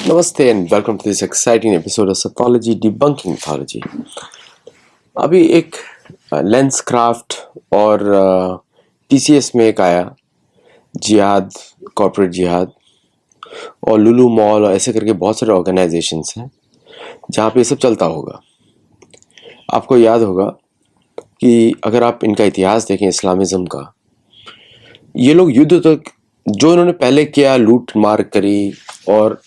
Namaste and welcome to this exciting episode of Pathology Debunking Mythology. अभी एक lens craft और TCS में एक आया जिहाद, कॉर्पोरेट जिहाद और लुलु मॉल और ऐसे करके बहुत सारे ऑर्गेनाइजेशंस हैं जहाँ पे ये सब चलता होगा। आपको याद होगा कि अगर आप इनका इतिहास देखें इस्लामिज़म का, ये लोग युद्ध तक जो इन्होंने पहले किया, लूट मार करी, और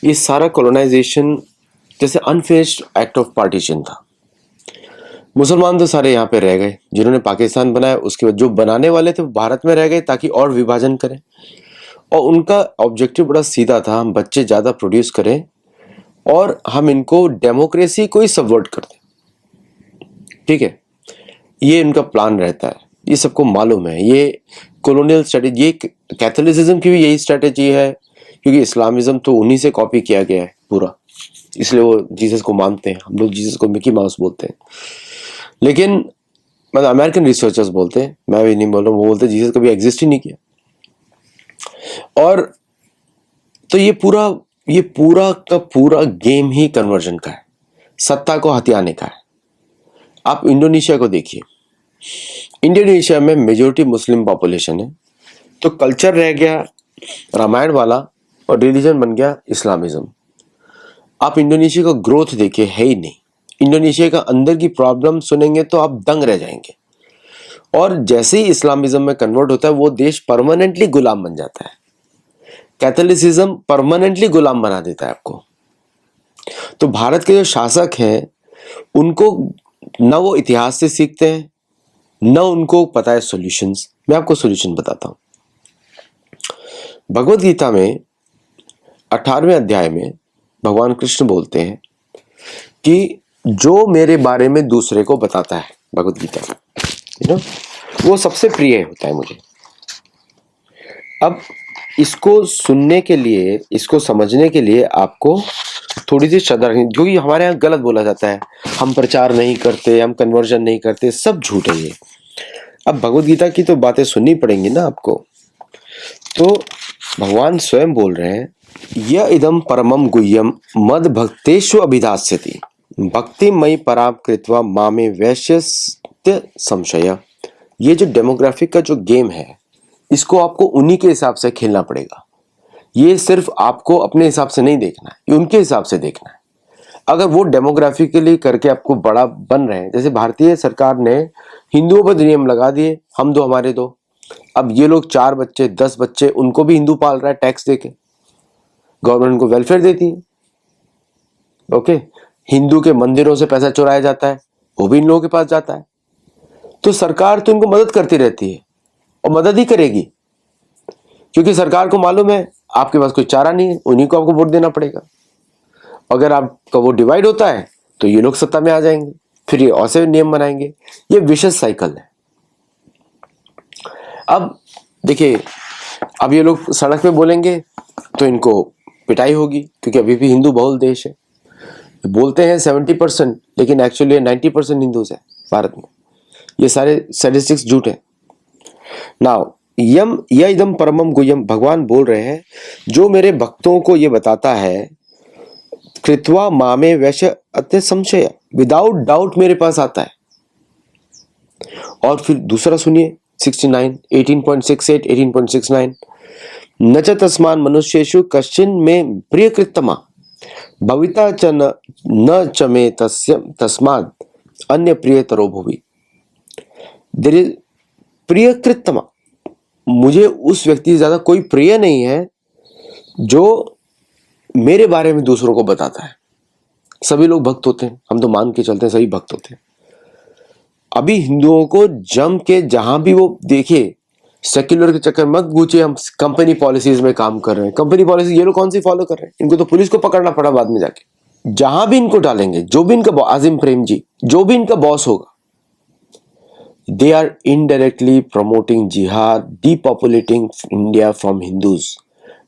ये सारा कॉलोनाइजेशन जैसे अनफिनिश्ड एक्ट ऑफ पार्टीशन था। मुसलमान तो सारे यहाँ पे रह गए, जिन्होंने पाकिस्तान बनाया उसके बाद जो बनाने वाले थे वो भारत में रह गए ताकि और विभाजन करें, और उनका ऑब्जेक्टिव बड़ा सीधा था, हम बच्चे ज़्यादा प्रोड्यूस करें और हम इनको डेमोक्रेसी को ही सबवर्ट कर दें। ठीक है, ये इनका प्लान रहता है, ये सबको मालूम है। ये कॉलोनियल स्ट्रेटेजी, ये कैथोलिसिज्म की भी यही स्ट्रेटेजी है, क्योंकि इस्लामिज्म तो उन्हीं से कॉपी किया गया है पूरा, इसलिए वो जीसस को मानते हैं। हम लोग जीसस को मिकी माउस बोलते हैं, लेकिन मतलब अमेरिकन रिसर्चर्स बोलते हैं, मैं भी नहीं बोल रहा हूँ, वो बोलते हैं जीसस कभी एग्जिस्ट ही नहीं किया। और तो ये पूरा का पूरा गेम ही कन्वर्जन का है, सत्ता को हथियाने का है। आप इंडोनेशिया को देखिए, इंडोनेशिया में मेजोरिटी मुस्लिम पॉपुलेशन है, तो कल्चर रह गया रामायण वाला और रिलीजन बन गया इस्लामिज्म। आप इंडोनेशिया का ग्रोथ देखिए, है ही नहीं। इंडोनेशिया का अंदर की प्रॉब्लम सुनेंगे तो आप दंग रह जाएंगे। और जैसे ही इस्लामिज्म में कन्वर्ट होता है वो देश परमानेंटली गुलाम बन जाता है। कैथोलिसिज्म परमानेंटली गुलाम बना देता है आपको। तो भारत के जो शासक हैं उनको न वो इतिहास से सीखते हैं, न उनको पता है सॉल्यूशंस। मैं आपको सॉल्यूशन बताता हूं। भगवत गीता में 18वें अध्याय में भगवान कृष्ण बोलते हैं कि जो मेरे बारे में दूसरे को बताता है, भगवत गीता में, वो सबसे प्रिय होता है मुझे। अब इसको सुनने के लिए, इसको समझने के लिए आपको थोड़ी सी श्रद्धा रखनी, क्योंकि हमारे यहाँ गलत बोला जाता है, हम प्रचार नहीं करते, हम कन्वर्जन नहीं करते, सब झूठ है ये। अब भगवत गीता की तो बातें सुननी पड़ेंगी ना आपको। तो भगवान स्वयं बोल रहे हैं, य इदम परमम गुह्यम मद भक्तेषु अभिधास्यति भक्ति मई पराम कृत्वा मामे वैश्यस्त्य संशय। ये जो डेमोग्राफिक का जो गेम है, इसको आपको उन्हीं के हिसाब से खेलना पड़ेगा। ये सिर्फ आपको अपने हिसाब से नहीं देखना है, ये उनके हिसाब से देखना है। अगर वो डेमोग्राफिकली करके आपको बड़ा बन रहे हैं, जैसे भारतीय सरकार ने हिंदुओं पर नियम लगा दिए, हम दो हमारे दो। अब ये लोग 4 बच्चे 10 बच्चे उनको भी हिंदू पाल रहा है, टैक्स देके गवर्नमेंट उनको वेलफेयर देती है। ओके, हिंदू के मंदिरों से पैसा चुराया जाता है, वो भी इन लोगों के पास जाता है। तो सरकार तो इनको मदद करती रहती है और मदद ही करेगी, क्योंकि सरकार को मालूम है आपके पास कोई चारा नहीं है, उन्हीं को आपको वोट देना पड़ेगा। अगर आपका वोट डिवाइड होता है तो ये लोग सत्ता में आ जाएंगे, फिर ये ऐसे नियम बनाएंगे। ये विशेष साइकिल है। अब देखिए, अब ये लोग सड़क पे बोलेंगे तो इनको पिटाई होगी, क्योंकि अभी भी हिंदू बहुल देश है। बोलते हैं 70%, लेकिन एक्चुअली 90% हिंदूज है भारत में। ये सारे स्टैटिस्टिक्स झूठ है। नाउ यम या इदम परमम गुह्यम, भगवान बोल रहे हैं जो मेरे भक्तों को ये बताता है, कृत्वा मामे वैश्य अत्य संशय, विदाउट डाउट मेरे पास आता है। और फिर दूसरा सुनिए 69, 18.68, 18.69, न च तस्मान मनुष्येषु कश्चिन में प्रियकृतमा भविता च न च मे तस्माद अन्य प्रियतरो भुवि। देयर इज प्रियकृतमा, मुझे उस व्यक्ति से ज्यादा कोई प्रिय नहीं है जो मेरे बारे में दूसरों को बताता है। सभी लोग भक्त होते हैं, हम तो मान के चलते हैं सभी भक्त होते हैं। अभी हिंदुओं को जम के जहां भी वो देखिए, सेक्युलर के चक्कर मत पूछिए, हम कंपनी पॉलिसीज में काम कर रहे हैं। कंपनी पॉलिसी ये लोग कौन सी फॉलो कर रहे हैं? इनको तो पुलिस को पकड़ना पड़ा बाद में जाके। जहां भी इनको डालेंगे, जो भी इनका आजिम प्रेम जी, जो भी इनका बॉस होगा, दे आर इनडायरेक्टली प्रमोटिंग जिहाद, डीपॉपुलेटिंग इंडिया फ्रॉम हिंदूज।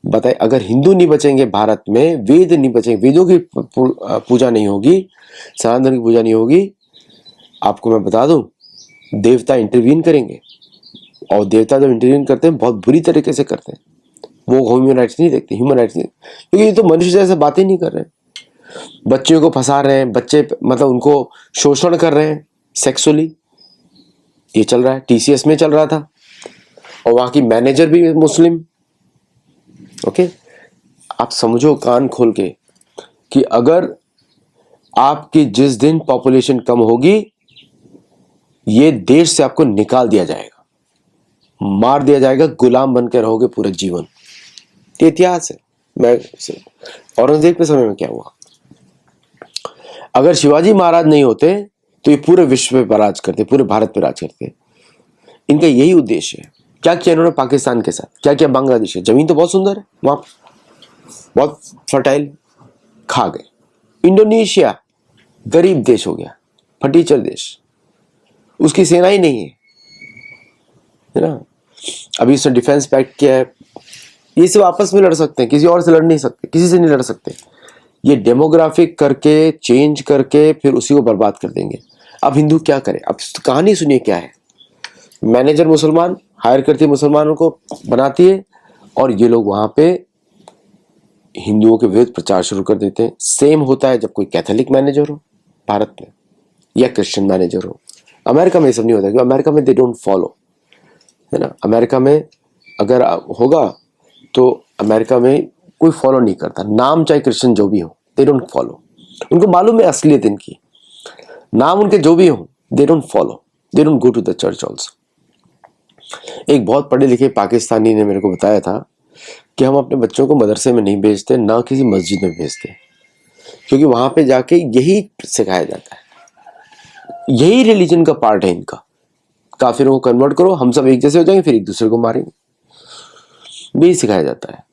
बताए, अगर हिंदू नहीं बचेंगे भारत में, वेद नहीं बचेंगे, वेदों की पूजा नहीं होगी, सनातन की पूजा नहीं होगी, आपको मैं बता दूं, देवता इंटरवीन करेंगे। और देवता जब इंटरवीन करते हैं बहुत बुरी तरीके से करते हैं। वो ह्यूमन राइट्स नहीं देखते, ह्यूमन राइट्स नहीं, क्योंकि ये तो मनुष्य जैसे बातें नहीं कर रहे हैं। बच्चियों को फंसा रहे हैं, बच्चे मतलब उनको शोषण कर रहे हैं सेक्सुअली, ये चल रहा है, टीसीएस में चल रहा था, और वहां की मैनेजर भी मुस्लिम। ओके, आप समझो कान खोल के कि अगर आपकी जिस दिन पॉपुलेशन कम होगी, ये देश से आपको निकाल दिया जाएगा, मार दिया जाएगा, गुलाम बनकर रहोगे पूरा जीवन। ये इतिहास है। मैं औरंगजेब के समय में क्या हुआ, अगर शिवाजी महाराज नहीं होते तो ये पूरे विश्व पे राज करते, पूरे भारत पे राज करते। इनका यही उद्देश्य है। क्या किया इन्होंने पाकिस्तान के साथ, क्या किया बांग्लादेश है, जमीन तो बहुत सुंदर है वहां, बहुत फर्टाइल, खा गए। इंडोनेशिया गरीब देश हो गया, फटीचर देश, उसकी सेना ही नहीं है ना। अभी उसने डिफेंस पैक्ट किया है, ये सब आपस में लड़ सकते हैं, किसी और से लड़ नहीं सकते, किसी से नहीं लड़ सकते। ये डेमोग्राफिक करके चेंज करके फिर उसी को बर्बाद कर देंगे। अब हिंदू क्या करे, अब कहानी सुनिए क्या है। मैनेजर मुसलमान हायर करती है, मुसलमानों को बनाती है, और ये लोग वहां पे हिंदुओं के विरुद्ध प्रचार शुरू कर देते हैं। सेम होता है जब कोई कैथोलिक मैनेजर हो भारत में या क्रिश्चियन मैनेजर हो। अमेरिका में ये सब नहीं होता, क्योंकि अमेरिका में दे डोंट फॉलो, है ना। अमेरिका में अगर होगा तो अमेरिका में कोई फॉलो नहीं करता, नाम चाहे क्रिश्चियन जो भी हो, दे डोंट फॉलो। उनको मालूम है असलियत इनकी, नाम उनके जो भी हो, they don't follow, they don't go to the church also. एक बहुत पढ़े लिखे पाकिस्तानी ने मेरे को बताया था कि हम अपने बच्चों को मदरसे में नहीं भेजते, ना किसी मस्जिद में भेजते, क्योंकि वहां पे जाके यही सिखाया जाता है, यही रिलीजन का पार्ट है इनका। काफिरों को कन्वर्ट करो, हम सब एक जैसे हो जाएंगे, फिर एक दूसरे को मारेंगे, यही सिखाया जाता है।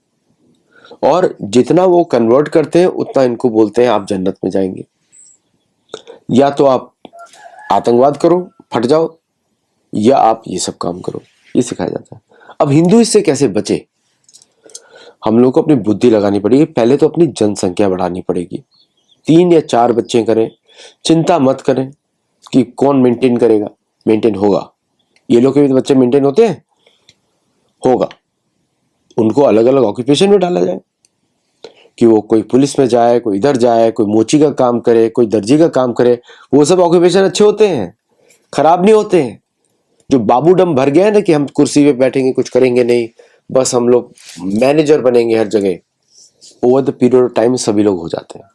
और जितना वो कन्वर्ट करते हैं उतना इनको बोलते हैं आप जन्नत में जाएंगे, या तो आप आतंकवाद करो फट जाओ, या आप ये सब काम करो, ये सिखाया जाता है। अब हिंदू इससे कैसे बचे, हम लोग को अपनी बुद्धि लगानी पड़ेगी। पहले तो अपनी जनसंख्या बढ़ानी पड़ेगी, 3 या 4 बच्चे करें, चिंता मत करें कि कौन मेंटेन करेगा, मेंटेन होगा। ये लोग के भी तो बच्चे मेंटेन होते हैं, होगा। उनको अलग अलग ऑक्यूपेशन में डाला जाए, कि वो कोई पुलिस में जाए, कोई इधर जाए, कोई मोची का काम करे, कोई दर्जी का काम करे। वो सब ऑक्यूपेशन अच्छे होते हैं, खराब नहीं होते हैं। जो बाबूडम भर गया है ना कि हम कुर्सी पे बैठेंगे, कुछ करेंगे नहीं, बस हम लोग मैनेजर बनेंगे हर जगह, over the period of time सभी लोग हो जाते हैं,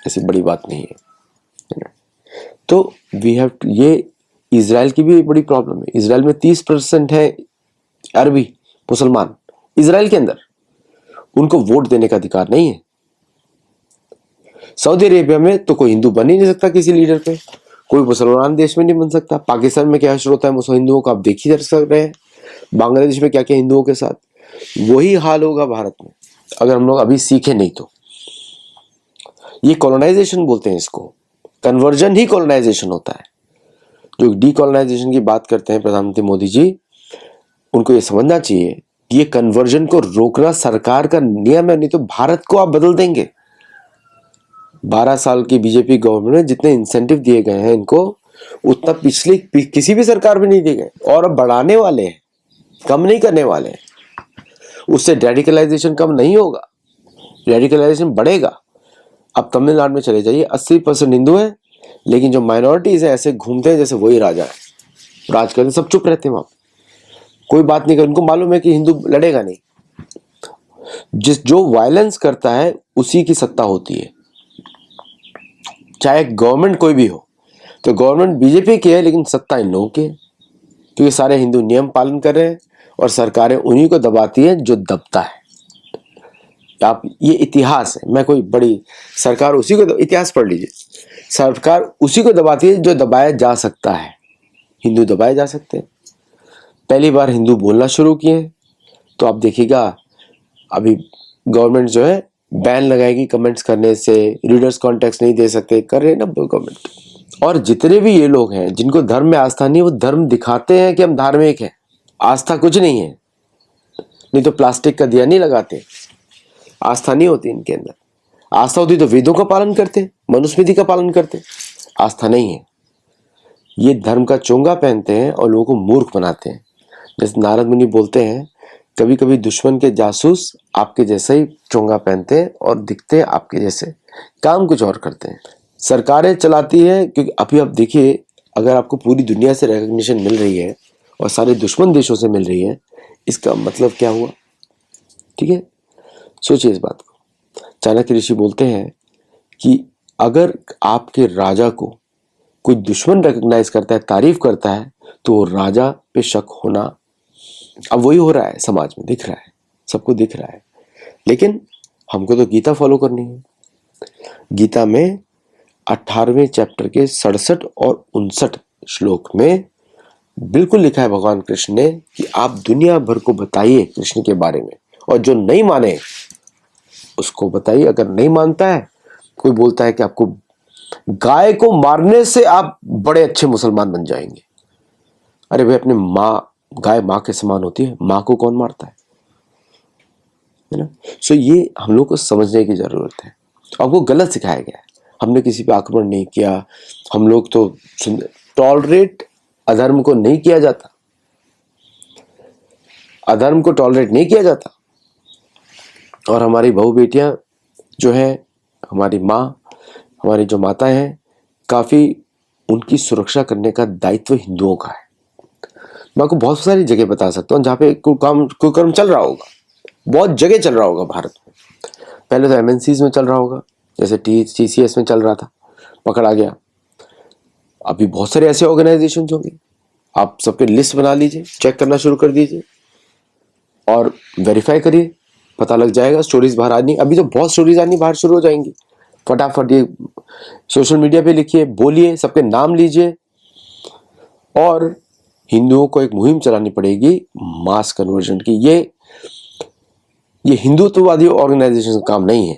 ऐसी बड़ी बात नहीं है। तो वी हैव, ये इजराइल की भी एक बड़ी प्रॉब्लम है। इजराइल में 30% है अरबी मुसलमान इजराइल के अंदर, उनको वोट देने का अधिकार नहीं है। सऊदी अरेबिया में तो कोई हिंदू बन ही नहीं सकता किसी लीडर पे, कोई मुसलमान देश में नहीं बन सकता। पाकिस्तान में क्या हश्र होता है मुसलमान हिंदुओं का, आप देख ही सक रहे हैं। बांग्लादेश में क्या क्या हिंदुओं के साथ, वही हाल होगा भारत में अगर हम लोग अभी सीखे नहीं तो। ये कॉलोनाइजेशन बोलते हैं इसको, कन्वर्जन ही कॉलोनाइजेशन होता है। जो डीकॉलोनाइजेशन की बात करते हैं प्रधानमंत्री मोदी जी, उनको ये समझना चाहिए कि ये कन्वर्जन को रोकना सरकार का नियम है, नहीं तो भारत को आप बदल देंगे। 12 साल की बीजेपी गवर्नमेंट में जितने इंसेंटिव दिए गए हैं इनको, उतना पिछले किसी भी सरकार में नहीं दिए गए, और अब बढ़ाने वाले हैं, कम नहीं करने वाले हैं। उससे रेडिकलाइजेशन कम नहीं होगा, रेडिकलाइजेशन बढ़ेगा। अब तमिलनाडु में चले जाइए, 80% हिंदू है, लेकिन जो माइनॉरिटीज है ऐसे घूमते हैं जैसे वही राजा है, राज करते, सब चुप रहते हैं वहां, कोई बात नहीं कर। उनको मालूम है कि हिंदू लड़ेगा नहीं, जो वायलेंस करता है उसी की सत्ता होती है। चाहे गवर्नमेंट कोई भी हो, तो गवर्नमेंट बीजेपी की है लेकिन सत्ता इन लोगों की है, क्योंकि सारे हिंदू नियम पालन कर रहे हैं और सरकारें उन्हीं को दबाती हैं जो दबता है। आप, ये इतिहास है, मैं कोई बड़ी सरकार उसी को, इतिहास पढ़ लीजिए, सरकार उसी को दबाती है जो दबाया जा सकता है। हिंदू दबाए जा सकते हैं। पहली बार हिंदू बोलना शुरू किए तो आप देखिएगा अभी गवर्नमेंट जो है बैन लगाएगी कमेंट्स करने से, रीडर्स कॉन्टेक्स्ट नहीं दे सकते, कर रहे हैं ना गवर्नमेंट। और जितने भी ये लोग हैं जिनको धर्म में आस्था नहीं, वो धर्म दिखाते हैं कि हम धार्मिक हैं, आस्था कुछ नहीं है। नहीं तो प्लास्टिक का दिया नहीं लगाते, आस्था नहीं होती इनके अंदर। आस्था होती तो वेदों का पालन करते, मनुस्मृति का पालन करते, आस्था नहीं है। ये धर्म का चोंगा पहनते हैं और लोगों को मूर्ख बनाते हैं। जैसे नारद मुनि बोलते हैं कभी कभी दुश्मन के जासूस आपके जैसे ही चोंगा पहनते हैं और दिखते हैं आपके जैसे, काम कुछ और करते हैं। सरकारें चलाती है, क्योंकि अभी आप देखिए, अगर आपको पूरी दुनिया से रिकॉग्निशन मिल रही है और सारे दुश्मन देशों से मिल रही है, इसका मतलब क्या हुआ? ठीक है, सोचिए इस बात को। चाणक्य ऋषि बोलते हैं कि अगर आपके राजा को कोई दुश्मन रिकॉग्नाइज करता है, तारीफ करता है, तो वो राजा पे शक होना, अब वही हो रहा है, समाज में दिख रहा है, सबको दिख रहा है। लेकिन हमको तो गीता फॉलो करनी है। गीता में 18वें चैप्टर के 67 और 59 श्लोक में बिल्कुल लिखा है भगवान कृष्ण ने कि आप दुनिया भर को बताइए कृष्ण के बारे में, और जो नहीं माने उसको बताइए। अगर नहीं मानता है, कोई बोलता है कि आपको गाय को मारने से आप बड़े अच्छे मुसलमान बन जाएंगे। अरे भाई, अपने माँ, गाय माँ के समान होती है, माँ को कौन मारता है ना? सो ये हम लोग को समझने की जरूरत है। और वो गलत सिखाया गया है। हमने किसी पे आक्रमण नहीं किया, हम लोग तो टॉलरेट अधर्म को नहीं किया जाता, अधर्म को टॉलरेट नहीं किया जाता। और हमारी बहू बेटियां जो है, हमारी माँ, हमारी जो माताएं हैं, काफी उनकी सुरक्षा करने का दायित्व हिंदुओं का है। मैं आपको बहुत सारी जगह बता सकता हूँ जहाँ पे कुकर्म चल रहा होगा, बहुत जगह चल रहा होगा भारत में। पहले तो एमएनसीज में चल रहा होगा, जैसे टीसीएस में चल रहा था, पकड़ा गया। अभी बहुत सारे ऐसे ऑर्गेनाइजेशन होंगे, आप सबके लिस्ट बना लीजिए, चेक करना शुरू कर दीजिए और वेरीफाई करिए, पता लग जाएगा। स्टोरीज बाहर आनी, अभी तो बहुत स्टोरीज आनी बाहर शुरू हो जाएंगी। फटाफट ये सोशल मीडिया पे लिखिए, बोलिए, सबके नाम लीजिए। और हिंदुओं को एक मुहिम चलानी पड़ेगी मास कन्वर्जन की। ये हिंदुत्ववादी ऑर्गेनाइजेशन का काम नहीं है,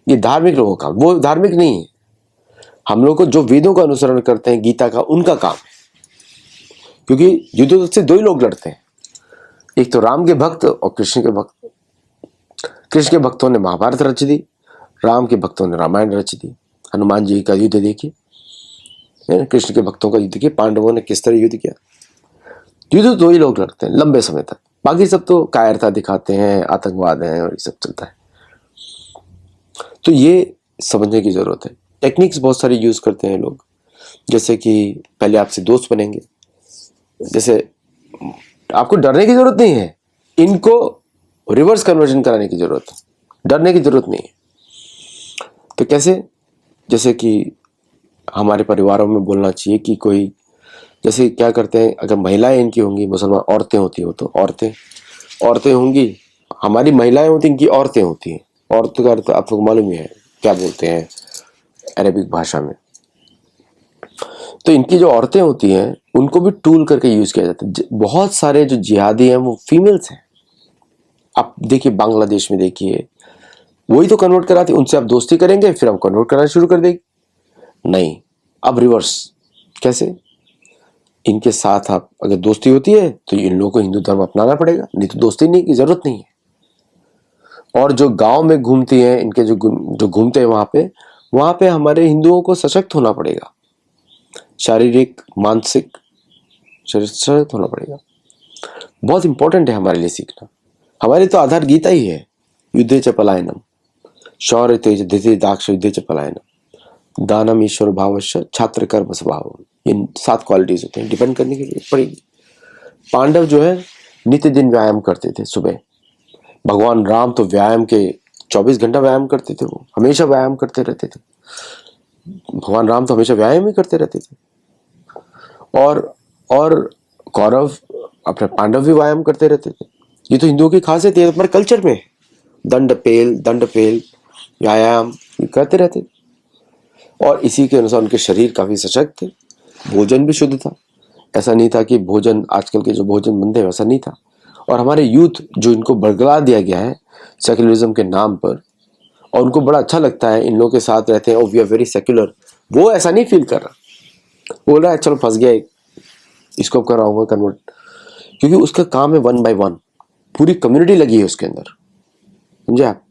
ये धार्मिक लोगों का, वो धार्मिक नहीं है। हम लोग को जो वेदों का अनुसरण करते हैं, गीता का, उनका काम है। क्योंकि युद्ध से दो ही लोग लड़ते हैं, एक तो राम के भक्त और कृष्ण के भक्त। कृष्ण के भक्तों ने महाभारत रच दी, राम के भक्तों ने रामायण रच दी। हनुमान जी का युद्ध देखिए, कृष्ण के भक्तों का युद्ध देखिए, पांडवों ने किस तरह युद्ध किया। युद्ध दो ही लोग लड़ते हैं लंबे समय तक, बाकी सब तो कायरता दिखाते हैं, आतंकवाद है और ये सब चलता है। तो ये समझने की जरूरत है। टेक्निक्स बहुत सारी यूज करते हैं लोग, जैसे कि पहले आपसे दोस्त बनेंगे, जैसे आपको डरने की जरूरत नहीं है, इनको रिवर्स कन्वर्जन कराने की जरूरत है, डरने की जरूरत नहीं है। तो कैसे? जैसे कि हमारे परिवारों में बोलना चाहिए कि कोई, जैसे क्या करते हैं, अगर महिलाएं इनकी होंगी, मुसलमान औरतें होती हो तो औरतें होंगी, हमारी महिलाएं होती, इनकी औरतें होती हैं। औरतों का अर्थ आपको मालूम ही है क्या बोलते हैं अरेबिक भाषा में। तो इनकी जो औरतें होती हैं, उनको भी टूल करके यूज किया जाता है। बहुत सारे जो जिहादी हैं वो फीमेल्स हैं। आप देखिए बांग्लादेश में, देखिए वही तो कन्वर्ट कराती, उनसे आप दोस्ती करेंगे, फिर आप कन्वर्ट कराना शुरू कर देगी। नहीं, अब रिवर्स। कैसे? इनके साथ आप अगर दोस्ती होती है तो इन लोगों को हिंदू धर्म अपनाना पड़ेगा, नहीं तो दोस्ती नहीं की जरूरत नहीं है। और जो गांव में घूमती हैं, इनके जो घूमते हैं वहां पे हमारे हिंदुओं को सशक्त होना पड़ेगा, शारीरिक मानसिक सशक्त होना पड़ेगा। बहुत इंपॉर्टेंट है हमारे लिए सीखना। हमारे तो आधार गीता ही है, युद्धे च पलायनम, शौर्य तेज धृति दाक्ष युद्धे च पलायनम, दानम ईश्वर भावश्य छात्र कर्म स्वभाव। ये 7 क्वालिटीज होते हैं, डिपेंड करने की जरूरत पड़ेगी। पांडव जो है नित्य दिन व्यायाम करते थे सुबह। भगवान राम तो व्यायाम के 24 घंटा व्यायाम करते थे, वो हमेशा व्यायाम करते रहते थे। भगवान राम तो हमेशा व्यायाम ही करते रहते थे। और कौरव, अपने पांडव भी व्यायाम करते रहते थे। ये तो हिंदुओं की खासियत है, हमारे कल्चर में दंड पेल व्यायाम करते रहते थे। और इसी के अनुसार उनके शरीर काफी सशक्त थे, भोजन भी शुद्ध था। ऐसा नहीं था कि भोजन, आजकल के जो भोजन बनते हैं वैसा नहीं था। और हमारे यूथ जो इनको बरगला दिया गया है सेक्युलरिज्म के नाम पर, और उनको बड़ा अच्छा लगता है इन लोगों के साथ रहते हैं, वी आर वेरी सेक्युलर, वो ऐसा नहीं फील कर रहा। बोल रहा है चलो फंस गया, इसको कराऊंगा कन्वर्ट, क्योंकि उसका काम है 1 by 1, पूरी कम्युनिटी लगी है उसके अंदर, समझे आप?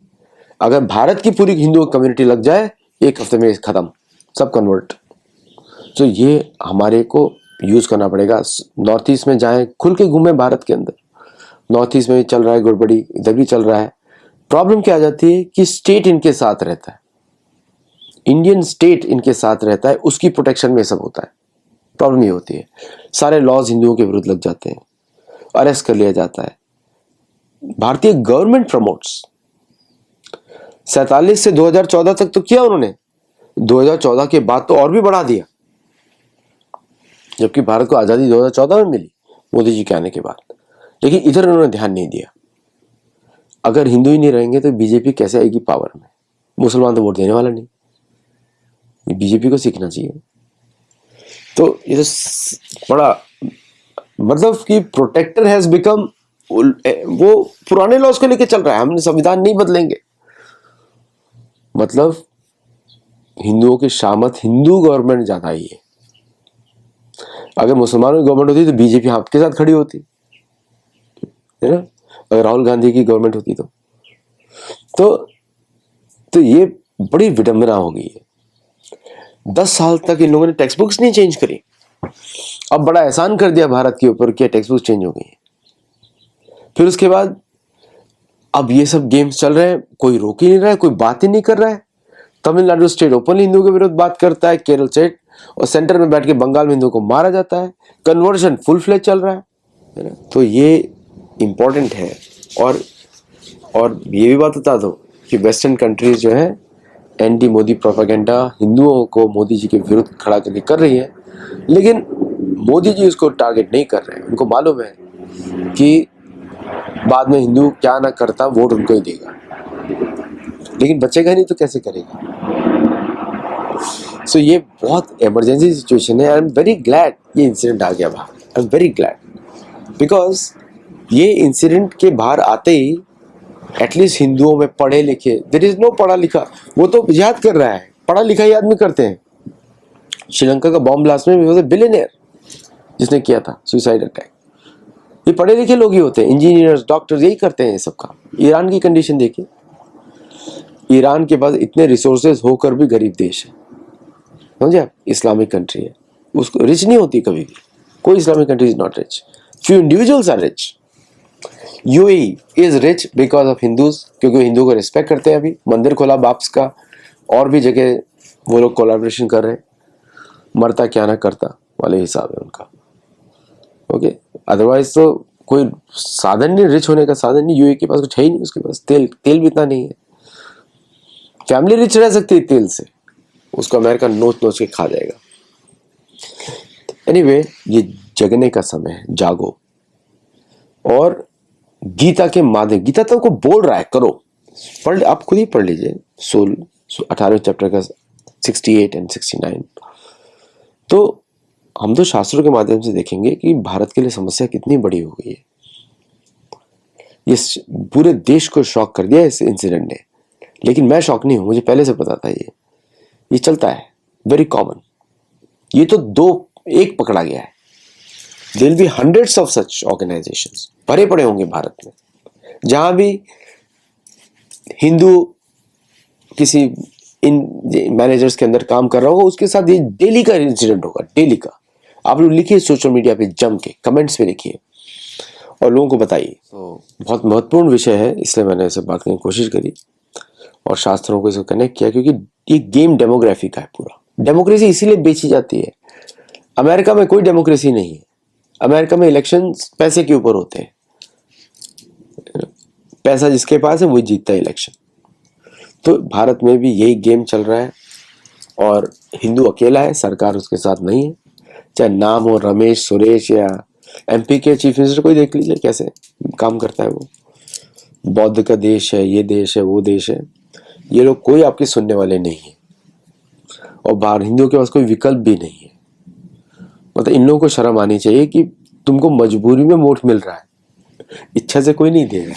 अगर भारत की पूरी हिंदू कम्युनिटी लग जाए, 1 हफ्ते में खत्म, सब कन्वर्ट। तो ये हमारे को यूज करना पड़ेगा। नॉर्थ ईस्ट में जाएं, खुल के घूमें भारत के अंदर, नॉर्थ ईस्ट में भी चल रहा है गड़बड़ी, इधर भी चल रहा है। प्रॉब्लम क्या आ जाती है कि स्टेट इनके साथ रहता है, इंडियन स्टेट इनके साथ रहता है, उसकी प्रोटेक्शन में सब होता है। प्रॉब्लम ये होती है, सारे लॉज हिंदुओं के विरुद्ध लग जाते हैं, अरेस्ट कर लिया जाता है। भारतीय गवर्नमेंट प्रमोट्स 47 से 2014 तक तो किया उन्होंने, 2014 के बाद तो और भी बढ़ा दिया, जबकि भारत को आजादी 2014 में मिली मोदी जी के आने के बाद। लेकिन इधर उन्होंने ध्यान नहीं दिया। अगर हिंदू ही नहीं रहेंगे तो बीजेपी कैसे आएगी पावर में? मुसलमान तो वोट देने वाला नहीं, ये बीजेपी को सीखना चाहिए। तो ये तो बड़ा मतलब कि प्रोटेक्टर हैज बिकम, वो पुराने लॉज को लेके चल रहा है, हमने संविधान नहीं बदलेंगे। मतलब हिंदुओं की शामत हिंदू गवर्नमेंट ज्यादा ही है। अगर मुसलमानों की गवर्नमेंट होती तो बीजेपी आपके साथ खड़ी होती है ना, अगर राहुल गांधी की गवर्नमेंट होती तो ये बड़ी विडंबना हो गई है। 10 साल तक इन लोगों ने टेक्स्ट बुक्स नहीं चेंज करी, अब बड़ा एहसान कर दिया भारत के ऊपर कि टेक्स्ट बुक चेंज हो गई है। फिर उसके बाद अब ये सब गेम्स चल रहे हैं, कोई रोक ही नहीं रहा है, कोई बात ही नहीं कर रहा है। तमिलनाडु स्टेट ओपनली हिंदुओं के विरुद्ध बात करता है, केरल स्टेट और सेंटर में बैठ के बंगाल में हिंदुओं को मारा जाता है, कन्वर्जन फुल फ्लेज चल रहा है ना। तो ये इंपॉर्टेंट है। और ये भी बात बता दो कि वेस्टर्न कंट्रीज जो है एंटी मोदी प्रोपेगेंडा हिंदुओं को मोदी जी के विरुद्ध खड़ा करके कर रही है, लेकिन मोदी जी उसको टारगेट नहीं कर रहे हैं। उनको मालूम है कि बाद में हिंदू क्या ना करता वोट उनको ही देगा, लेकिन बचेगा नहीं तो कैसे करेगा। सो ये बहुत इमरजेंसी सिचुएशन है। आई एम वेरी ग्लैड ये इंसिडेंट आ गया बाहर, I am very glad, because ये इंसिडेंट के बाहर आते ही एटलीस्ट हिंदुओं में पढ़े लिखे, देयर इज नो पढ़ा लिखा, वो तो याद कर रहा है, पढ़ा लिखा ही आदमी करते हैं। श्रीलंका का बॉम्ब ब्लास्ट में वो बिलियनियर जिसने किया था सुसाइड अटैक, ये पढ़े लिखे लोग ही होते हैं, इंजीनियर्स डॉक्टर्स यही करते हैं ये सब काम। ईरान की कंडीशन देखिए, ईरान के पास इतने रिसोर्सेज होकर भी गरीब देश है, समझे आप, इस्लामिक कंट्री है, उसको रिच नहीं होती कभी भी, कोई Islamic country is not rich, few individuals are rich. UAE is rich because of Hindus, क्योंकि हिंदू को रिस्पेक्ट करते हैं। अभी मंदिर खोला बाप्स का, और भी जगह वो लोग कोलैबोरेशन कर रहे हैं, मरता क्या ना करता वाले हिसाब है उनका। ओके, अदरवाइज तो कोई साधन नहीं, रिच होने का साधन नहीं, यूएई के पास कुछ है ही नहीं, उसके पास तेल भी इतना नहीं है। फैमिली रिच रह सकती है तेल से, उसको अमेरिका नोच नोच के खा जाएगा। एनीवे, ये जगने का समय है, जागो। और गीता के माध्यम, गीता तो को बोल रहा है करो, पढ़, आप खुद ही पढ़ लीजिए 18वें चैप्टर का 68 और 69। तो हम तो शास्त्रों के माध्यम से देखेंगे कि भारत के लिए समस्या कितनी बड़ी हो गई है। ये पूरे देश को शॉक कर दिया इस इंसिडेंट ने, लेकिन मैं शॉक नहीं हूं, मुझे पहले से पता था ये चलता है, वेरी कॉमन। ये तो एक पकड़ा गया है, there will be hundreds of such organisations भरे पड़े होंगे भारत में, जहां भी हिंदू किसी इन मैनेजर्स के अंदर काम कर रहा होगा, उसके साथ ये डेली का इंसिडेंट होगा, डेली का। आप लोग लिखिए सोशल मीडिया पे, जम के कमेंट्स पे लिखिए और लोगों को बताइए। तो बहुत महत्वपूर्ण विषय है, इसलिए मैंने इसे बात करने की कोशिश करी और शास्त्रों को इसे कनेक्ट किया, क्योंकि ये गेम डेमोग्राफी का है पूरा। डेमोक्रेसी इसीलिए बेची जाती है, अमेरिका में कोई डेमोक्रेसी नहीं है, अमेरिका में इलेक्शन पैसे के ऊपर होते हैं, पैसा जिसके पास है वही जीतता है इलेक्शन। तो भारत में भी यही गेम चल रहा है, और हिंदू अकेला है, सरकार उसके साथ नहीं है, चाहे नाम हो रमेश, सुरेश या एमपी के चीफ मिनिस्टर, कोई देख लीजिए कैसे काम करता है वो। बौद्ध का देश है, ये देश है, वो देश है, ये लोग कोई आपके सुनने वाले नहीं है, और बाहर हिंदुओं के पास कोई विकल्प भी नहीं है। मतलब इन लोगों को शर्म आनी चाहिए कि तुमको मजबूरी में वोट मिल रहा है, इच्छा से कोई नहीं देगा।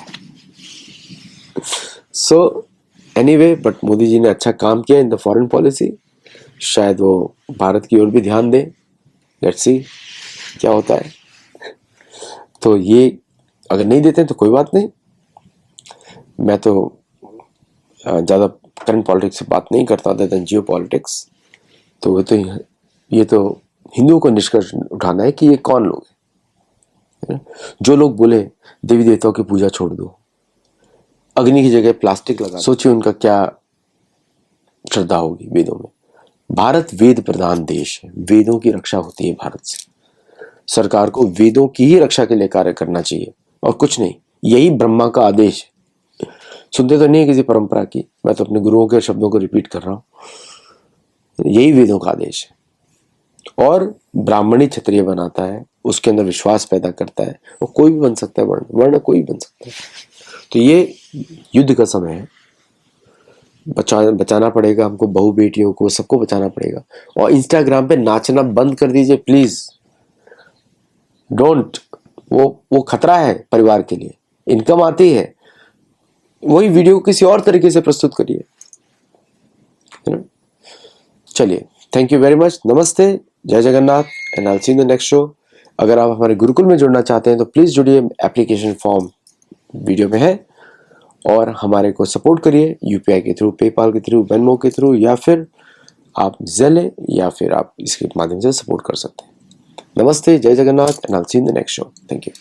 So anyway, but Modi ji ने अच्छा काम किया इन द फॉरेन पॉलिसी, शायद वो भारत की ओर भी ध्यान दें, लेट्स सी क्या होता है। तो ये अगर नहीं देते तो कोई बात नहीं, मैं तो ज़्यादा करंट पॉलिटिक्स से बात नहीं करता अदर देन जियो पॉलिटिक्स। तो ये तो हिंदुओं को निष्कर्ष उठाना है कि ये कौन लोग हैं, जो लोग बोले देवी देवताओं की पूजा छोड़ दो, अग्नि की जगह प्लास्टिक लगा, सोचिए उनका क्या श्रद्धा होगी वेदों में। भारत वेद प्रधान देश है, वेदों की रक्षा होती है भारत से। सरकार को वेदों की ही रक्षा के लिए कार्य करना चाहिए और कुछ नहीं। यही ब्रह्मा का आदेश है। सुनते तो नहीं है किसी परंपरा की, मैं तो अपने गुरुओं के शब्दों को रिपीट कर रहा हूं। यही वेदों का आदेश है और ब्राह्मणी क्षत्रिय बनाता है, उसके अंदर विश्वास पैदा करता है। वो कोई भी बन सकता है, वर्ण कोई भी बन सकता है। तो ये युद्ध का समय है, बचाना पड़ेगा हमको, बहू बेटियों को सबको बचाना पड़ेगा। और इंस्टाग्राम पे नाचना बंद कर दीजिए प्लीज, डोंट। वो खतरा है परिवार के लिए। इनकम आती है, वही वीडियो किसी और तरीके से प्रस्तुत करिए, है ना। चलिए, थैंक यू वेरी मच, नमस्ते, जय Jagannath, and I will see in the next show. अगर आप हमारे गुरुकुल में जुड़ना चाहते हैं तो प्लीज जुड़िए, एप्लीकेशन फॉर्म वीडियो में है। और हमारे को सपोर्ट करिए यूपीआई के थ्रू, पेपाल के थ्रू, वेनमो के थ्रू, या फिर आप ज़ेले, या फिर आप इसके माध्यम से सपोर्ट कर सकते हैं। नमस्ते, जय Jagannath, and I will see in the next show. Thank you.